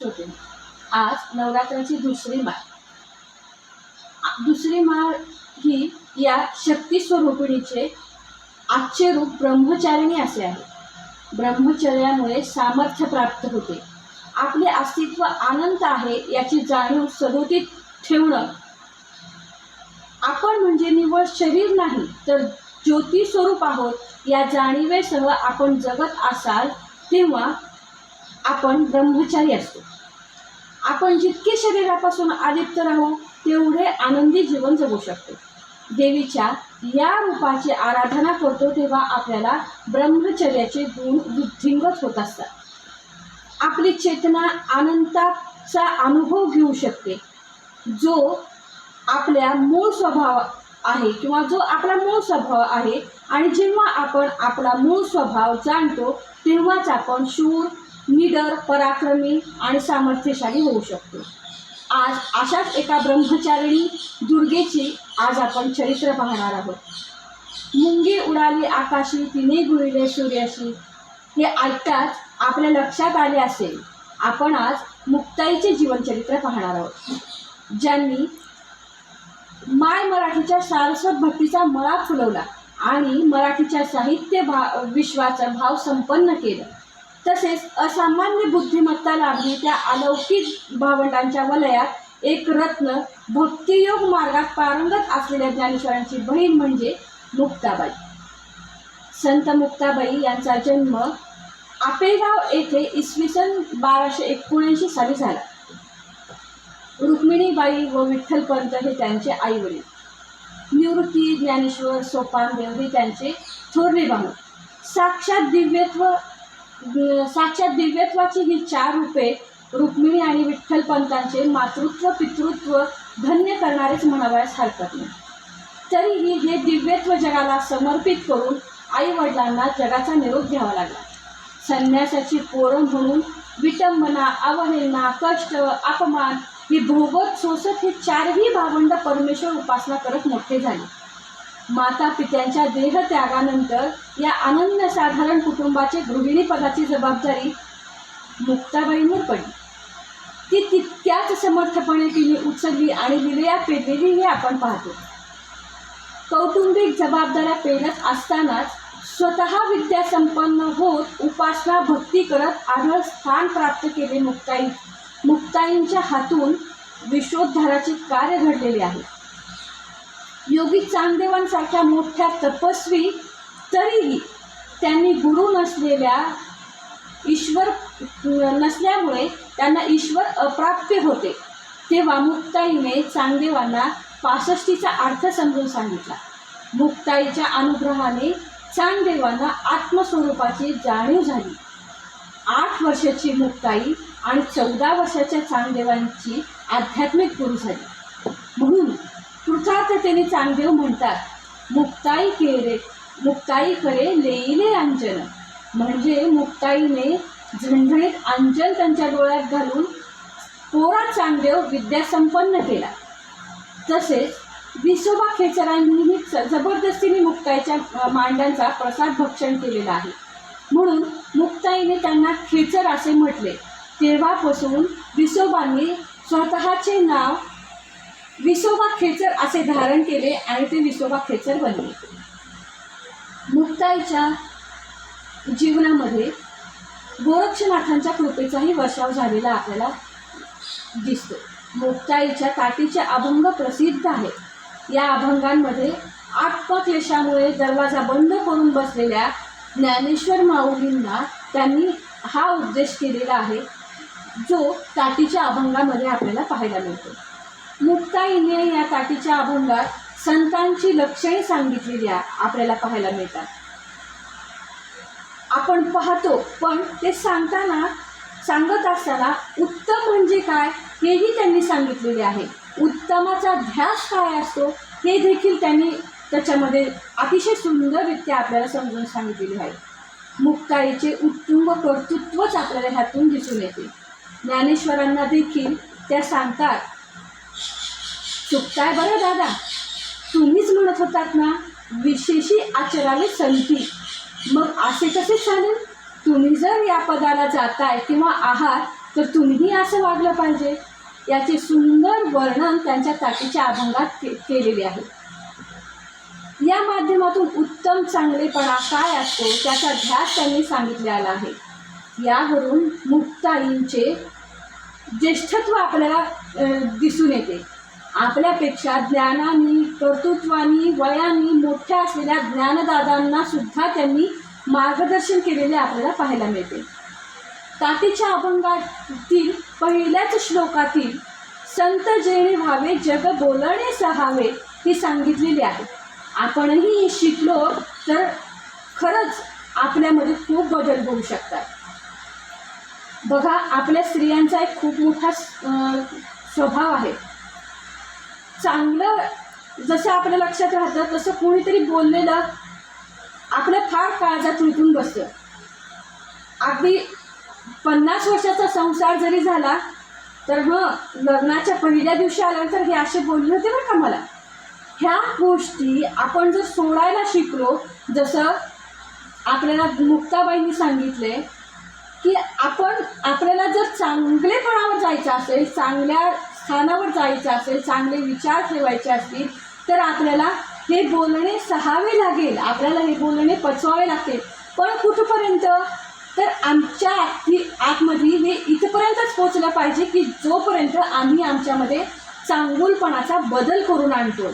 होते. आज नवरात्राची दुसरी माळ ही या शक्ती स्वरूपिणीचे आजचे रूप ब्रह्मचारिणी असे आहे. ब्रह्मचर्यामुळे सामर्थ्य प्राप्त होते. आपले अस्तित्व अनंत आहे याची जाणीव सदोदित ठेवणं. आपण म्हणजे निव्वळ शरीर नाही तर ज्योती स्वरूप आहोत या जाणीवेसह आपण जगत असाल तेव्हा आपण ब्रह्मचारी असतो. आपण जितके शरीरापासून अलिप्त राहू तेवढे आनंदी जीवन जगू शकतो. देवीच्या या रूपाची आराधना करतो तेव्हा आपल्याला ब्रह्मचर्याचे गुण वृद्धिंगत होत असतात. आपली चेतना अनंताचा अनुभव घेऊ शकते. जो आपल्या मूळ स्वभाव आहे किंवा जो आपला मूळ स्वभाव आहे आणि जेव्हा आपण आपला मूळ स्वभाव जाणतो तेव्हाच आपण शूर, निडर, पराक्रमी आणि सामर्थ्यशाली होऊ शकतो. आज अशाच एका ब्रह्मचारिणी दुर्गेची आज आपण चरित्र पाहणार आहोत. मुंगी उडाली आकाशी तिने गुळले सूर्याशी. हे ऐकताच आपल्या लक्षात आले असेल आपण आज मुक्ताईचे जीवनचरित्र पाहणार आहोत. ज्यांनी माय मराठीच्या सारस्वत भक्तीचा मळा फुलवला आणि मराठीच्या साहित्य विश्वाचा भाव संपन्न केलं. तसेच असामान्य बुद्धिमत्ता लाभली त्या अलौकिक भावंडांच्या वलयात एक रत्न भक्तियोग मार्गात पारंगत असलेल्या ज्ञानेश्वरांची बहीण म्हणजे मुक्ताबाई. संत मुक्ताबाई यांचा जन्म आपेगाव येथे इसवी सन 1279 साली झाला. रुक्मिणीबाई व विठ्ठलपंत हे त्यांचे आईवडील. निवृत्ती, ज्ञानेश्वर, सोपानदेव हे त्यांचे थोरले भाऊ. साक्षात दिव्यत्वाची ही चार रूपे रुक्मिणी आणि विठ्ठलपंतांचे मातृत्व पितृत्व धन्य करणारेच म्हणावयास हरकत नाही. तरीही हे दिव्यत्व जगाला समर्पित करून आई वडिलांना जगाचा निरोप घ्यावा लागला. संन्यासाची पोरं म्हणून विटंबना, अवहेलना, कष्ट, अपमान ही भोगत सोसत हे चारही भावंड परमेश्वर उपासना करत मोठे झाले. माता पित्यांच्या देहत्यागानंतर या अनन्यसाधारण कुटुंबाचे गृहिणीपदाची जबाबदारी मुक्ताबाईंवर पडली. ती तितक्याच समर्थपणे तिने उचलली आणि विलया पेरलेली हे आपण पाहतो. कौटुंबिक जबाबदाऱ्या पेलत असतानाच स्वतः विद्यासंपन्न होत उपासना भक्ती करत आढळ स्थान प्राप्त केले. मुक्ताईंच्या हातून विश्वोद्धाराचे कार्य घडलेले आहे. योगी चांगदेवांसारख्या मोठ्या तपस्वी तरीही त्यांनी गुरु नसल्यामुळे त्यांना ईश्वर अप्राप्य होते. तेव्हा मुक्ताईने चांगदेवांना 65चा अर्थ समजून सांगितला. मुक्ताईच्या अनुग्रहाने चांगदेवांना आत्मस्वरूपाची जाणीव झाली. 8 वर्षाची मुक्ताई आणि 14 वर्षाच्या चांगदेवांची आध्यात्मिक गुरु झाली. म्हणून कृतार्थतेने चांगदेव म्हणतात, मुक्ताई करे लेईले अंजन. म्हणजे मुक्ताईने झणझणीत अंजन त्यांच्या डोळ्यात घालून पोरा चांगदेव विद्यासंपन्न केला. तसेच विसोबा खेचरांनीही जबरदस्तीने मुक्ताईच्या मांड्यांचा प्रसाद भक्षण केलेला आहे. म्हणून मुक्ताईने त्यांना खेचर असे म्हटले. तेव्हापासून विसोबांनी स्वतःचे नाव विसोबा खेचर असे धारण केले आणि ते विसोबा खेचर बनले. मुक्ताईच्या जीवनामध्ये गोरक्षनाथांच्या कृपेचाही वर्षाव झालेला आपल्याला दिसतो. मुक्ताईच्या ताटीचे अभंग प्रसिद्ध आहेत. या अभंगांमध्ये आत्मक्लेशामुळे दरवाजा बंद करून बसलेल्या ज्ञानेश्वर माऊलींना त्यांनी हा उपदेश केलेला आहे जो ताटीच्या अभंगामध्ये आपल्याला पाहायला मिळतो. मुक्ताईने या ताटीच्या अभंगात संतांची लक्षणे सांगितलेली आपल्याला पाहायला मिळतात. आपण पाहतो पण ते सांगत असताना उत्तम म्हणजे काय हेही त्यांनी सांगितलेले आहे. उत्तमाचा ध्यास काय असतो हे देखील त्यांनी त्याच्यामध्ये अतिशय सुंदररित्या आपल्याला समजून सांगितलेले आहे. मुक्ताईचे उत्तुंग कर्तृत्वच आपल्याला ह्यातून दिसून येते. ज्ञानेश्वरांना देखील त्या सांगतात, चुकताय बरं दादा, तुम्हीच म्हणत होतात ना विशेषी आचरावे संती. मग असे कसे चालेल? तुम्ही जर या पदाला जाताय किंवा आहात तर तुम्हीही असं वागलं पाहिजे, याचे सुंदर वर्णन त्यांच्या ताटीच्या अभंगात केलेले आहे. या माध्यमातून उत्तम चांगलेपणा काय असतो त्याचा ध्यास त्यांनी सांगितलेला आहे. यावरून मुक्ताईंचे ज्येष्ठत्व आपल्याला दिसून येते. आपल्यापेक्षा ज्ञानाने, कर्तृत्वाने, वयाने मोठ्या असलेल्या ज्ञानदादांना सुद्धा त्यांनी मार्गदर्शन केलेले आपल्याला पाहायला मिळते. ताटीच्या अभंगातील पहिल्याच श्लोकातील संत जेणे व्हावे जग बोलणे सहावे ही सांगितलेली आहे. आपणही शिकलो तर खरंच आपल्यामध्ये खूप बदल होऊ शकतात. बघा, आपल्या स्त्रियांचा एक खूप मोठा स्वभाव आहे. चांगलं जसं आपल्या लक्षात राहतं तसं कोणीतरी बोललेलं आपल्या फार काळजात रुतून बसतं. अगदी 50 वर्षाचा संसार जरी झाला तर लग्नाच्या पहिल्या दिवशी आल्यानंतर हे असे बोलले होते बरं का मला. ह्या गोष्टी आपण जर सोडायला शिकलो, जसं आपल्याला मुक्ताबाईंनी सांगितले की आपल्याला जर चांगलेपणावर जायचं असेल, चांगल्या स्थानावर जायचं असेल, चांगले विचार ठेवायचे असतील तर आपल्याला हे बोलणे सहावे लागेल, आपल्याला हे बोलणे पचवावे लागते. पण कुठपर्यंत, तर आमच्या आतमध्ये हे इथपर्यंतच पोचलं पाहिजे की जोपर्यंत आम्ही आमच्यामध्ये चांगुलपणाचा बदल करून आणतो.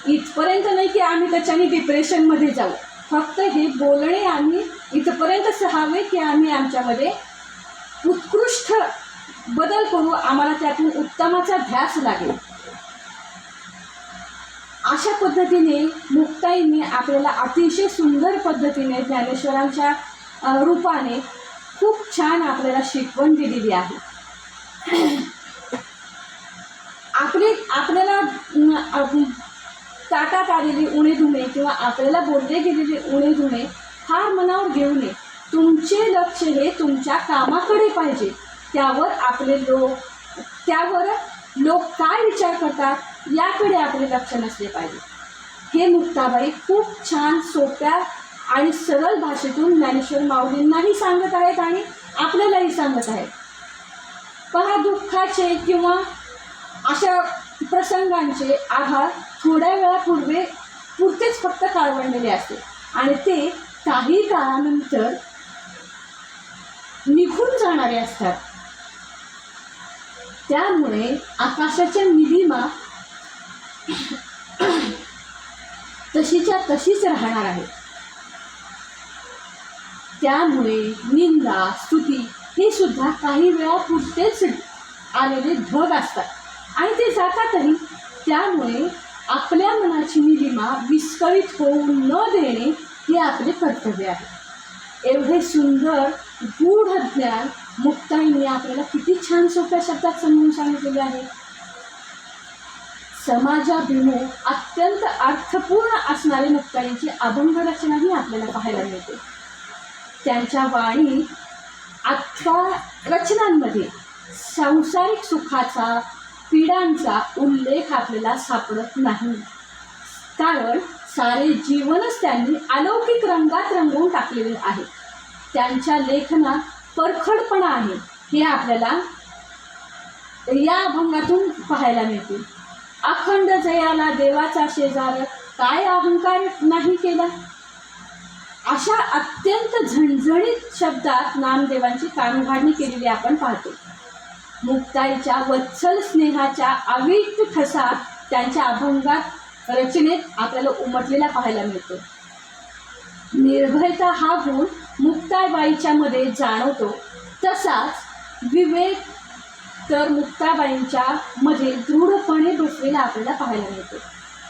इथपर्यंत नाही की आम्ही त्याच्याने डिप्रेशनमध्ये जाऊ. फक्त हे बोलणे आम्ही इथपर्यंत सहावे की आम्ही आमच्यामध्ये उत्कृष्ट बदल करू, आम्हाला त्यातून उत्तमाचा ध्यास लागेल. अशा पद्धतीने मुक्ताईंनी आपल्याला अतिशय सुंदर पद्धतीने ज्ञानेश्वरांच्या रूपाने खूप छान आपल्याला शिकवण दिलेली आहे. आपल्याला ताटात आलेली उणेधुणे किंवा आपल्याला बोलले गेलेले उणेधुणे फार मनावर घेऊ नये. तुमचे लक्ष हे तुमच्या कामाकडे पाहिजे. त्यावर लोक काय विचार करतात याकडे आपले लक्ष नसले पाहिजे. हे मुक्ताबाई खूप छान सोप्या आणि सरळ भाषेतून ज्ञानेश्वर माऊलींनाही सांगत आहेत आणि आपल्यालाही सांगत आहेत. पहा, दुःखाचे किंवा अशा प्रसंगांचे आभार थोड्या वेळापूर्वी पुरतेच फक्त काळवंडलेले असते आणि ते काही काळानंतर निघून जाणारे असतात. त्यामुळे आकाशाच्या निलिमा तशीच्या तशीच राहणार आहे. त्यामुळे निंदा, स्तुती हे सुद्धा काही वेळापुरतेच आलेले ढग असतात आणि ते जातातही. त्यामुळे आपल्या मनाची निलिमा विस्कळीत होऊ न देणे हे आपले कर्तव्य आहे. एवढे सुंदर गूढ ज्ञान मुक्ताईंनी आपल्याला किती छान सोप्या शब्दात समजून सांगितलेले आहे. समाजाभिमुख अत्यंत अर्थपूर्ण असणारी मुक्ताईंची अभंग रचनाही आपल्याला पाहायला मिळते. त्यांच्या वाणी 18 रचनांमध्ये सांसारिक सुखाचा, पीडांचा उल्लेख आपल्याला सापडत नाही. कारण सारे जीवनच त्यांनी अलौकिक रंगात रंगवून टाकलेले आहे. त्यांच्या लेखनात परखडपणा आहे हे आपल्याला या अभंगातून पाहायला मिळते. अखंड जयाला देवाचा शेजार, काय अहंकार नाही केला. अशा अत्यंत झणझणीत शब्दात नामदेवांची कानउघाडणी केलेली आपण पाहतो. मुक्ताईच्या वत्सल स्नेहाच्या अविट ठसा त्यांच्या अभंगात रचनेत आपल्याला उमटलेला पाहायला मिळतो. निर्भयता हा गुण मुक्ताबाईच्या मध्ये जाणवतो. तसाच विवेक तर मुक्ताबाईंच्या मध्ये दृढपणे बसलेला आपल्याला पाहायला मिळतो.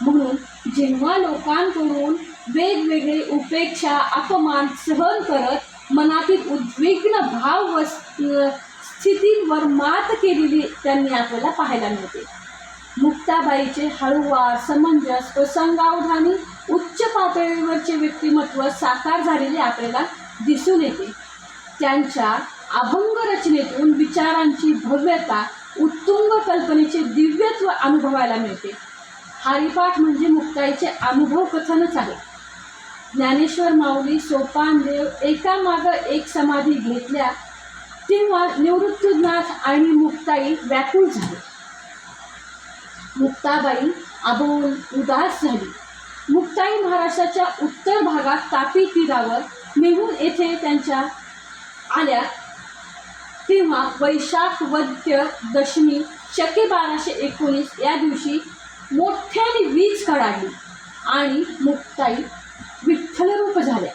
म्हणून जेव्हा लोकांकडून वेगवेगळे उपेक्षा, अपमान सहन करत मनातील उद्विग्न भाव व स्थितींवर मात केलेली त्यांनी आपल्याला पाहायला मिळते. मुक्ताबाईचे हळूवार, समंजस, प्रसंगावधानी, उच्च पातळीवरचे व्यक्तिमत्व साकार झालेले आपल्याला दिसून येते. त्यांच्या अभंग रचनेतून विचारांची भव्यता, उत्तुंग कल्पनेचे दिव्यत्व अनुभवायला मिळते. हरिपाठ म्हणजे मुक्ताईचे अनुभव कथनच आहे. ज्ञानेश्वर माऊली, सोपानदेव एकामागं एक समाधी घेतल्या तेव्हा निवृत्तीनाथ आणि मुक्ताई व्याकुळ झाले. मुक्ताबाई अबोल उदास झाली. मुक्ताई महाराष्ट्राच्या उत्तर भागात तापी तीरावर निघून येथे त्यांच्या आल्या. तेव्हा वैशाख वद्य दशमी शके 1219 या दिवशी मोठ्याने वीज कडाडली आणि मुक्ताई विठ्ठलरूप झाल्या.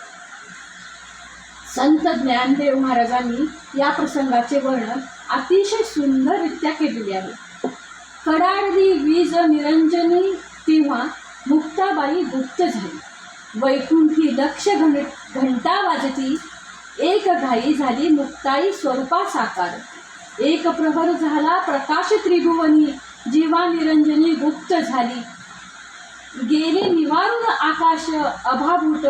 संत ज्ञानदेव महाराजांनी या प्रसंगाचे वर्णन अतिशय सुंदररित्या केलेले आहे. कडाडली वीज निरंजनी तेव्हा मुक्ताबाई गुप्त झाली. वैकुंठी लक्ष घंटा वाजती एक घाई झाली मुक्ताई स्वरूपा साकार. एक प्रहर झाला प्रकाश त्रिभुवनी जीवा निरंजनी गुप्त झाली. गेले निवारून आकाश अभाभूत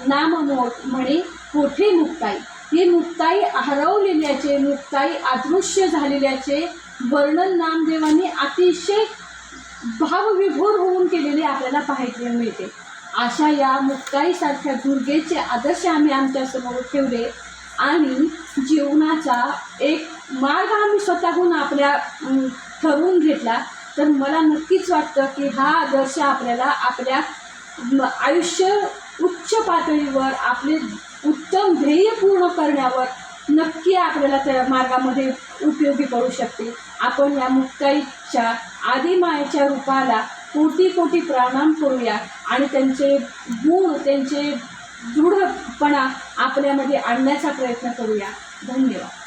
नाममोठ म्हणे कोठे मुक्ताई. ही मुक्ताई हरवलेल्याचे मुक्ताई अदृश्य झालेल्याचे वर्णन नामदेवांनी अतिशय भावविभोर होऊन केलेले आपल्याला पाहायला मिळते. अशा या मुक्ताईसारख्या दुर्गेचे आदर्श आम्ही आमच्यासमोर ठेवले आणि जीवनाचा एक मार्ग आम्ही स्वतःहून ठरवून घेतला. तर मला नक्कीच वाटतं की हा आदर्श आपल्याला आपल्या आयुष्य उच्च पातळीवर आपले उत्तम ध्येय पूर्ण करण्यावर नक्की आपल्याला त्या मार्गामध्ये उपयोगी पडू शकते. आपण या मुक्ताईच्या आदिमायेच्या रूपाला कोटी कोटी प्रणाम करूया आणि त्यांचे गुण त्यांचे दृढपणा आपल्यामध्ये आणण्याचा प्रयत्न करूया. धन्यवाद.